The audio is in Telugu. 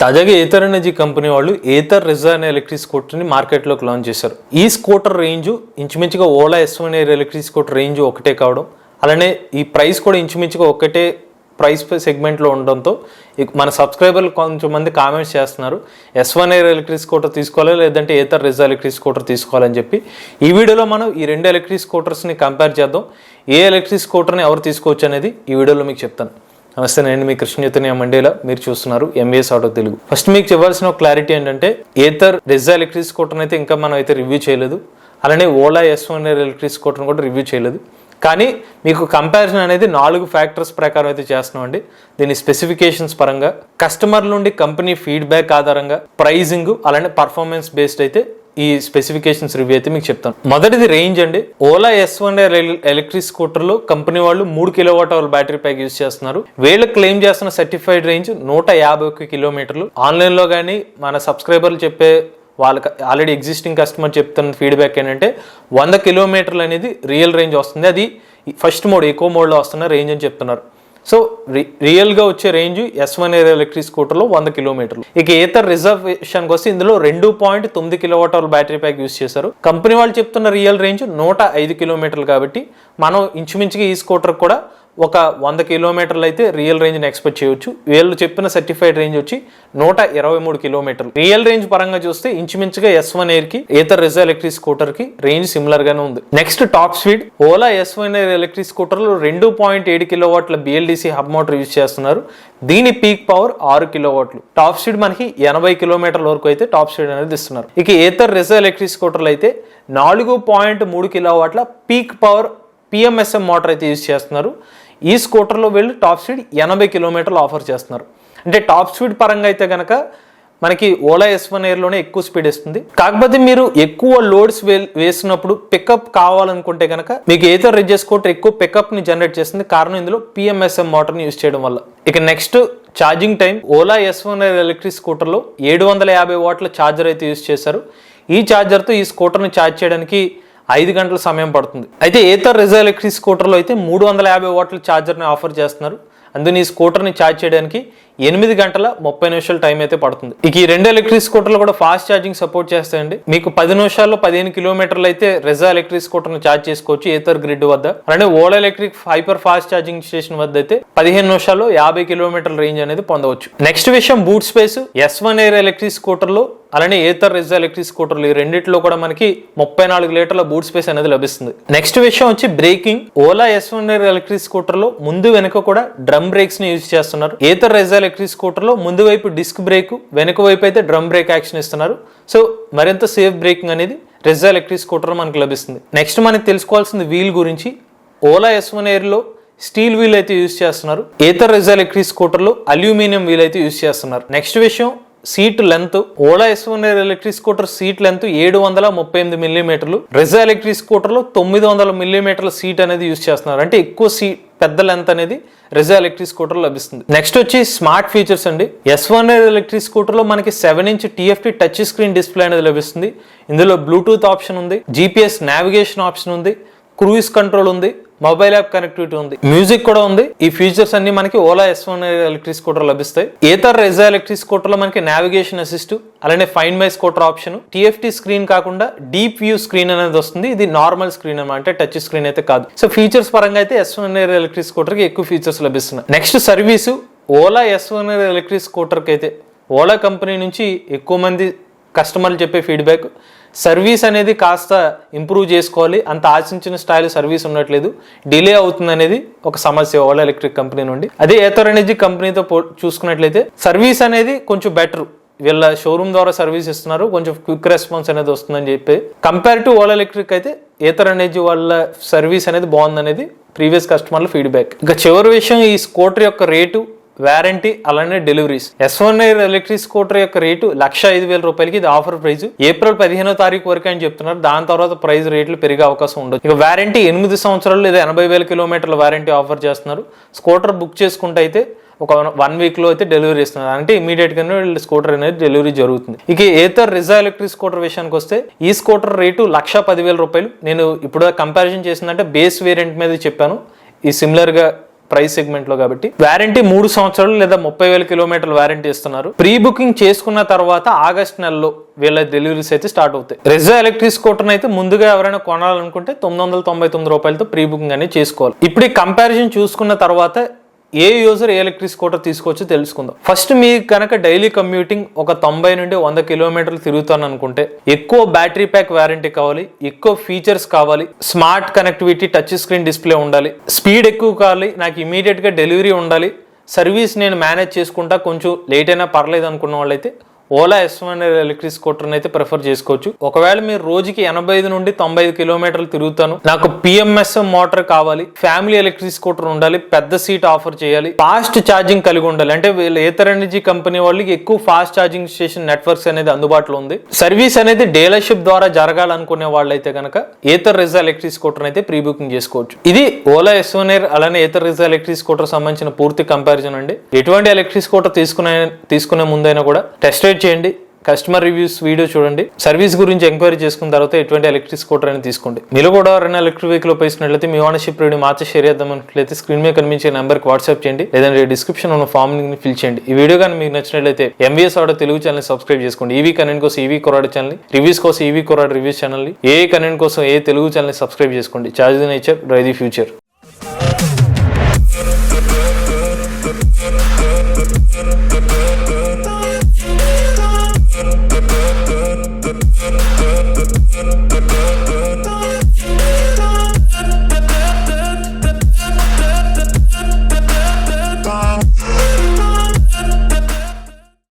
తాజాగా ఏథర్ ఎనర్జీ కంపెనీ వాళ్ళు ఏథర్ రిజా అనే ఎలక్ట్రిక్ స్కూటర్ని మార్కెట్లోకి లాంచ్ చేశారు. ఈ స్కూటర్ రేంజ్ ఇంచుమించుగా Ola S1 air electric scooter range ఒకటే కావడం, అలానే ఈ ప్రైస్ కూడా ఇంచుమించుగా ఒకటే ప్రైస్ సెగ్మెంట్లో ఉండడంతో మన సబ్స్క్రైబర్లు కొంచెం మంది కామెంట్స్ చేస్తున్నారు S1 ఎయిర్ ఎలక్ట్రిక్ స్కూటర్ తీసుకోవాలి లేదంటే ఏథర్ రిజా ఎలక్ట్రిక్ స్కూటర్ తీసుకోవాలని చెప్పి. ఈ వీడియోలో మనం ఈ రెండు ఎలక్ట్రిక్ స్కూటర్స్ని కంపేర్ చేద్దాం. ఏ ఎలక్ట్రిక్ స్కూటర్ని ఎవరు తీసుకోవచ్చు అనేది ఈ వీడియోలో మీకు చెప్తాను. నమస్తే, నేను మీ కృష్ణ చైతన్య మండేలా, మీరు చూస్తున్నారు MVS ఆటో తెలుగు. ఫస్ట్ మీకు ఇవ్వాల్సిన క్లారిటీ ఏంటంటే ఏథర్ రిజా ఎలక్ట్రిక్ స్కూటర్ అయితే ఇంకా మనం అయితే రివ్యూ చేయలేదు, అలానే ఓలా S1 ఎయిర్ ఎలక్ట్రిక్ స్కూటర్ని కూడా రివ్యూ చేయలేదు. కానీ మీకు కంపారిజన్ అనేది 4 ఫ్యాక్టర్స్ ప్రకారం అయితే చేస్తున్నామండి. దీని స్పెసిఫికేషన్స్ పరంగా, కస్టమర్ నుండి కంపెనీ ఫీడ్బ్యాక్ ఆధారంగా, ప్రైజింగ్, అలానే పర్ఫార్మెన్స్ బేస్డ్ అయితే ఈ స్పెసిఫికేషన్స్ రివ్యూ అయితే మీకు చెప్తాను. మొదటిది రేంజ్ అండి. ఓలా S1 ఎలక్ట్రిక్ స్కూటర్లో కంపెనీ వాళ్ళు 3 kWh బ్యాటరీ ప్యాక్ యూజ్ చేస్తున్నారు. వీళ్ళు క్లెయిమ్ చేస్తున్న సర్టిఫైడ్ రేంజ్ 151 కిలోమీటర్లు. ఆన్లైన్లో కానీ మన సబ్స్క్రైబర్లు చెప్పే వాళ్ళకి ఆల్రెడీ ఎగ్జిస్టింగ్ కస్టమర్ చెప్తున్న ఫీడ్బ్యాక్ ఏంటంటే 100 కిలోమీటర్లు అనేది రియల్ రేంజ్ వస్తుంది. అది ఫస్ట్ మోడ్, ఎకో మోడ్లో వస్తున్న రేంజ్ అని చెప్తున్నారు. సో రియల్గా వచ్చే రేంజ్ S1 ఎయిర్ ఎలక్ట్రిక్ స్కూటర్లో 100 కిలోమీటర్లు. ఇక ఏథర్ రిజర్వేషన్కి వస్తే ఇందులో 2.9 kWh బ్యాటరీ ప్యాక్ యూస్ చేశారు. కంపెనీ వాళ్ళు చెప్తున్న రియల్ రేంజ్ 105 కిలోమీటర్లు. కాబట్టి మనం ఇంచుమించుగా ఈ స్కూటర్ కూడా ఒక 100 కిలోమీటర్లు అయితే రియల్ రేంజ్ని ఎక్స్పెక్ట్ చేయొచ్చు. వీళ్ళు చెప్పిన సర్టిఫైడ్ రేంజ్ వచ్చి 123 కిలోమీటర్లు. రియల్ రేంజ్ పరంగా చూస్తే ఇంచుమించుగా S1 ఎయిర్కి ఏథర్ రిజా ఎలక్ట్రిక్ స్కూటర్కి రేంజ్ సిమిలర్ గానే ఉంది. Next top speed. Ola S1 air electric స్కూటర్లో 2.7 కిలోవాట్ల BLDC హబ్ మోటార్ యూజ్ చేస్తున్నారు. దీని పీక్ పవర్ 6 కిలోవాట్లు. టాప్ స్పీడ్ మనకి 80 కిలోమీటర్ల వరకు అయితే టాప్ స్పీడ్ అనేది ఇస్తున్నారు. ఇక ఏథర్ రిజా ఎలక్ట్రిక్ స్కూటర్లు అయితే 4.3 కిలోవాట్ల పీక్ పవర్ PMSM మోటార్ అయితే యూజ్ చేస్తున్నారు. ఈ స్కూటర్లో వీళ్ళు టాప్ స్పీడ్ 80 కిలోమీటర్లు ఆఫర్ చేస్తున్నారు. అంటే టాప్ స్పీడ్ పరంగా అయితే కనుక మనకి ఓలా S1 ఎయిర్లోనే ఎక్కువ స్పీడ్ ఇస్తుంది. కాకపోతే మీరు ఎక్కువ లోడ్స్ వేసినప్పుడు పికప్ కావాలనుకుంటే కనుక మీకు ఏథర్ రిజా స్కూటర్ ఎక్కువ పికప్ని జనరేట్ చేస్తుంది. కారణం ఇందులో PMSM మోటార్ని యూజ్ చేయడం వల్ల. ఇక next charging time. Ola S1 air electric స్కూటర్లో 750 వాట్ల ఛార్జర్ అయితే యూజ్ చేశారు. ఈ ఛార్జర్తో ఈ స్కూటర్ని ఛార్జ్ చేయడానికి 5 గంటల సమయం పడుతుంది. అయితే ఏథర్ రిజా ఎలక్ట్రిక్ స్కూటర్లో అయితే 350 వాట్ల ఛార్జర్ని ఆఫర్ చేస్తున్నారు. అందుకని ఈ స్కూటర్ని ఛార్జ్ చేయడానికి 8 గంటల 30 నిమిషాల టైం అయితే పడుతుంది. ఇక ఈ రెండు ఎలక్ట్రిక్ స్కూటర్లు కూడా ఫాస్ట్ ఛార్జింగ్ సపోర్ట్ చేస్తాయండి. మీకు 10 నిమిషాల్లో 15 కిలోమీటర్లు అయితే రిజా ఎలక్ట్రిక్ స్కూటర్ని ఛార్జ్ చేసుకోవచ్చు ఏథర్ గ్రిడ్ వద్ద. అలానే Ola electric hyper fast charging station వద్ద అయితే 15 నిమిషాల్లో 50 కిలోమీటర్ల రేంజ్ అనేది పొందవచ్చు. నెక్స్ట్ విషయం boot space. S1 air electric స్కూటర్లో అలానే ఏథర్ రిజా ఎలక్ట్రిక్ స్కూటర్లు ఈ రెండిట్లో కూడా మనకి 34 లీటర్ల బూట్ స్పేస్ అనేది లభిస్తుంది. నెక్స్ట్ విషయం వచ్చి braking. Ola S1 air electric స్కూటర్లో ముందు వెనుక కూడా డ్రమ్ బ్రేక్స్ ని యూజ్ చేస్తున్నారు. ఏథర్ రిజా ఎలక్ట్రిక్ స్కూటర్లో ముందు వైపు డిస్క్ బ్రేక్, వెనుక వైపు అయితే డ్రమ్ బ్రేక్ యాక్షన్ ఇస్తున్నారు. సో మరింత సేఫ్ బ్రేకింగ్ అనేది రిజా ఎలక్ట్రిక్ స్కూటర్ మనకు లభిస్తుంది. నెక్స్ట్ మనకి తెలుసుకోవాల్సింది వీల్ గురించి. ఓలా S1 ఎయిర్లో స్టీల్ వీల్ అయితే యూజ్ చేస్తున్నారు. ఏథర్ రిజా ఎలక్ట్రిక్ స్కూటర్లో అల్యూమినియం వీల్ అయితే యూజ్ చేస్తున్నారు. నెక్స్ట్ విషయం seat length. Ola S1 air electric scooter seat length 738 మిల్లీమీటర్లు. రిజా ఎలక్ట్రిక్ స్కూటర్లో 900 మిల్లీమీటర్ల సీట్ అనేది యూజ్ చేస్తున్నారు. అంటే ఎక్కువ సీట్, పెద్ద లెంత్ అనేది రిజా ఎలక్ట్రిక్ స్కూటర్ లభిస్తుంది. నెక్స్ట్ వచ్చి స్మార్ట్ ఫీచర్స్ అండి. S1 ఎయిర్ ఎలక్ట్రిక్ స్కూటర్లో మనకి 7-inch TFT touch screen display అనేది లభిస్తుంది. ఇందులో బ్లూటూత్ ఆప్షన్ ఉంది, GPS నావిగేషన్ ఆప్షన్ ఉంది, క్రూయిజ్ కంట్రోల్ ఉంది, మొబైల్ యాప్ కనెక్టివిటీ ఉంది, మ్యూజిక్ కూడా ఉంది. ఈ ఫీచర్స్ అన్ని మనకి ఓలా S1 ఎలక్ట్రిక్ స్కూటర్ లభిస్తాయి. ఏథర్ రిజా ఎలక్ట్రిక్ స్కూటర్ లో మనకి నావిగేషన్ అసిస్ట్, అలానే find my scooter option, TFT screen కాకుండా డీప్ వ్యూ స్క్రీన్ అనేది వస్తుంది. ఇది నార్మల్ స్క్రీన్ అన్నమాట, అంటే టచ్ స్క్రీన్ అయితే కాదు. సో ఫీచర్స్ పరంగా అయితే S1 ఎలక్ట్రిక్ స్కూటర్ కి ఎక్కువ ఫీచర్స్ లభిస్తున్నాయి. Next service. Ola S1 electric scooter కి అయితే ఓలా కంపెనీ నుంచి ఎక్కువ మంది కస్టమర్లు చెప్పే ఫీడ్బ్యాక్, సర్వీస్ అనేది కాస్త ఇంప్రూవ్ చేసుకోవాలి, అంత ఆశించిన స్టైల్ సర్వీస్ ఉండట్లేదు, డిలే అవుతుంది అనేది ఒక సమస్య ఓలా ఎలక్ట్రిక్ కంపెనీ నుండి. అదే ఏథర్ ఎనర్జీ కంపెనీతో చూసుకున్నట్లయితే సర్వీస్ అనేది కొంచెం బెటర్. వీళ్ళ షోరూమ్ ద్వారా సర్వీస్ ఇస్తున్నారు, కొంచెం క్విక్ రెస్పాన్స్ అనేది వస్తుందని చెప్పి. కంపేర్ టు ఓలా ఎలక్ట్రిక్ అయితే ఏథర్ ఎనర్జీ వాళ్ళ సర్వీస్ అనేది బాగుందనేది ప్రీవియస్ కస్టమర్ల ఫీడ్బ్యాక్. ఇక చివరి విషయం ఈ స్కూటర్ యొక్క రేటు, వారంటీ, అలానే deliveries. S1 air electric scooter యొక్క రేటు 1,05,000 రూపాయలకి. ఇది ఆఫర్ ప్రైస్. ఏప్రిల్ 15వ తారీఖు వరకు అని చెప్తున్నారు. దాని తర్వాత ప్రైస్ రేట్లు పెరిగే అవకాశం ఉండదు. ఇక వారంటీ 8 సంవత్సరాలు లేదా 80,000 కిలోమీటర్ల వారంటీ ఆఫర్ చేస్తున్నారు. స్కూటర్ బుక్ చేసుకుంటే అయితే ఒక 1 వీక్ లో అయితే డెలివరీ ఇస్తున్నారు. అంటే ఇమీడియట్ గానే స్కూటర్ అనేది డెలివరీ జరుగుతుంది. ఇక ఏథర్ రిజా ఎలక్ట్రిక్ స్కూటర్ విషయానికి వస్తే ఈ స్కూటర్ రేటు 1,10,000 రూపాయలు. నేను ఇప్పుడు కంపారిజన్ చేసిందంటే బేస్ వేరియంట్ మీద చెప్పాను. ఈ సిమిలర్ గా ప్రైస్ సెగ్మెంట్ లో కాబట్టి వారంటీ 3 సంవత్సరాలు లేదా 30,000 కిలోమీటర్ల వారంటీ ఇస్తున్నారు. ప్రీ బుకింగ్ చేసుకున్న తర్వాత ఆగస్ట్ నెలలో వీళ్ళ డెలివరీస్ అయితే స్టార్ట్ అవుతాయి. రెజా ఎలక్ట్రిక్ స్కూటర్ అయితే ముందుగా ఎవరైనా కొనాలనుకుంటే 999 రూపాయలతో ప్రీ బుకింగ్ అనేది చేసుకోవాలి. ఇప్పుడు ఈ కంపారిజన్ చూసుకున్న తర్వాత ఏ యూజర్ ఏ ఎలక్ట్రిక్ స్కూటర్ తీసుకోవచ్చో తెలుసుకుందాం. ఫస్ట్ మీకు కనుక డైలీ కమ్యూటింగ్ ఒక 90 నుండి 100 కిలోమీటర్లు తిరుగుతాను అనుకుంటే ఎక్కువ బ్యాటరీ ప్యాక్ వారంటీ కావాలి, ఎక్కువ ఫీచర్స్ కావాలి, smart connectivity, touch screen display ఉండాలి, స్పీడ్ ఎక్కువ కావాలి, నాకు ఇమీడియట్ గా డెలివరీ ఉండాలి, సర్వీస్ నేను మేనేజ్ చేసుకుంటా, కొంచెం లేట్ అయినా పర్లేదు అనుకున్న వాళ్ళైతే ఓలా S1 ఎలక్ట్రిక్ స్కూటర్ అయితే ప్రిఫర్ చేసుకోవచ్చు. ఒకవేళ మీరు రోజుకి 85 నుండి 95 కిలోమీటర్లు తిరుగుతాను, నాకు PMS మోటార్ కావాలి, ఫ్యామిలీ ఎలక్ట్రిక్ స్కూటర్ ఉండాలి, పెద్ద సీట్ ఆఫర్ చేయాలి, ఫాస్ట్ ఛార్జింగ్ కలిగి ఉండాలి, అంటే వీళ్ళు ఏథర్ ఎనర్జీ కంపెనీ వాళ్ళకి ఎక్కువ ఫాస్ట్ ఛార్జింగ్ స్టేషన్ నెట్వర్క్స్ అనేది అందుబాటులో ఉంది, సర్వీస్ అనేది డీలర్షిప్ ద్వారా జరగాలనుకునే వాళ్ళైతే కనుక ఏథర్ రెజా ఎలక్ట్రిక్ స్కూటర్ అయితే ప్రీ బుకింగ్ చేసుకోవచ్చు. ఇది ఓలా S1 అలానే ఏథర్ రెజా ఎలక్ట్రిక్ స్కూటర్ సంబంధించిన పూర్తి కంపారిజన్ అండి. ఎటువంటి ఎలక్ట్రిక్ స్కూటర్ తీసుకునే ముందైనా కూడా టెస్ట్ రైడ్ చేయండి, కస్టమర్ రివ్యూస్ వీడియో చూడండి, సర్వీస్ గురించి ఎంక్వైరీ చేసుకున్న తర్వాత ఎటువంటి ఎలక్ట్రిక్ స్కూటర్ అని తీసుకోండి. మీరు కూడా ఎవరైనా ఎలక్ట్రిక్ వెహికల్ ఉపయోగిస్తున్నట్లయితే మీ ఓనర్షిప్ రేడియో మాతో షేర్ చేద్దామన్నట్లయితే స్క్రీన్ మీద కనిపించే నెంబర్కి వాట్సాప్ చేయండి, లేదంటే డిస్క్రిప్షన్ ఉన్న ఫామ్ ని ఫిల్ చేయండి. ఈ వీడియో కానీ మీకు నచ్చినట్లయితే MVS auto Telugu channel subscribe చేసుకోండి. ఈవీ కంటెంట్ కోసం ఈవీ కొరాడ్ ఛానల్, రివ్యూస్ కోసం ఈవీ కొరాడ్ రివ్యూస్ ఛానల్, ఏ కంటెంట్ కోసం ఏ తెలుగు ఛానల్ సబ్స్క్రైబ్ చేసుకోండి. Charge the nature, drive the future.